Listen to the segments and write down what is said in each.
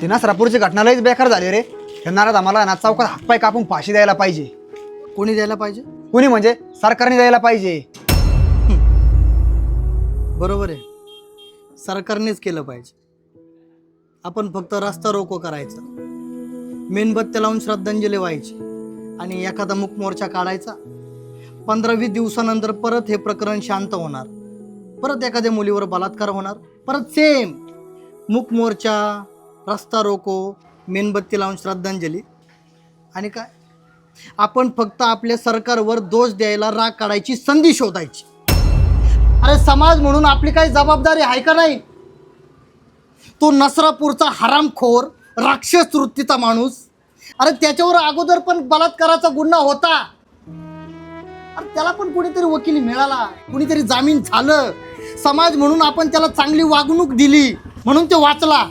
ती नसरापूरची घटना लईच बेकार झाली रे. या नाराज आम्हाला ना चौकात हातपाय कापून फाशी द्यायला पाहिजे. कोणी द्यायला पाहिजे? कोणी म्हणजे सरकारने द्यायला पाहिजे. बरोबर आहे, सरकारनेच केलं पाहिजे. आपण फक्त रस्ता रोको करायचा, मेणबत्त्या लावून श्रद्धांजली व्हायची आणि एखादा मूक मोर्चा काढायचा. 15-20 दिवसानंतर परत हे प्रकरण शांत होणार, परत एखाद्या मुलीवर बलात्कार होणार, परत सेम मूक मोर्चा, रस्ता रोको, मेणबत्ती लावून श्रद्धांजली. आणि काय, आपण फक्त आपल्या सरकारवर दोष द्यायला, राग काढायची संधी शोधायची. अरे समाज म्हणून आपली काही जबाबदारी आहे का नाही? तो नसरापूरचा हरामखोर राक्षस वृत्तीचा माणूस, अरे त्याच्यावर अगोदर पण बलात्काराचा गुन्हा होता. अरे त्याला पण कुणीतरी वकील मिळाला, कुणीतरी जामीन झालं. समाज म्हणून आपण त्याला चांगली वागणूक दिली म्हणून ते वाचला.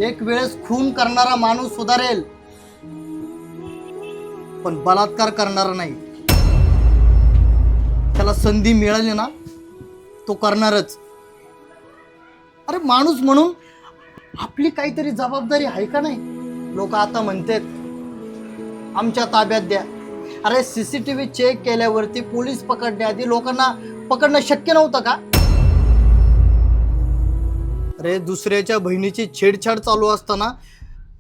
एक वेळेस खून करणारा माणूस सुधारेल, पण बलात्कार करणारा नाही. त्याला संधी मिळाली ना तो करणारच. अरे माणूस म्हणून आपली काहीतरी जबाबदारी आहे का नाही? लोक आता म्हणतात आमच्या ताब्यात द्या. अरे CCTV चेक केल्यावरती पोलीस पकडण्याआधी लोकांना पकडणं शक्य नव्हतं का? अरे दुसऱ्याच्या बहिणीची छेडछाड चालू असताना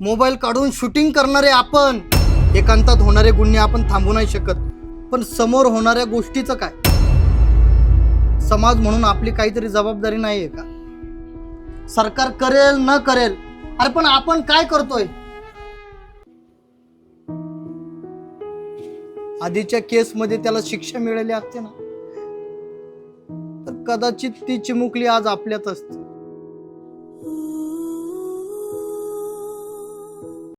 मोबाईल काढून शूटिंग करणारे आपण. एकांतात होणारे गुन्हे आपण थांबवू नाही शकत, पण समोर होणाऱ्या गोष्टीचं काय? समाज म्हणून आपली काहीतरी जबाबदारी नाही आहे का? सरकार करेल न करेल, अरे पण आपण काय करतोय? आधीच्या केसमध्ये त्याला शिक्षा मिळाली असते ना, तर कदाचित ती चिमुकली आज आपल्यात असते.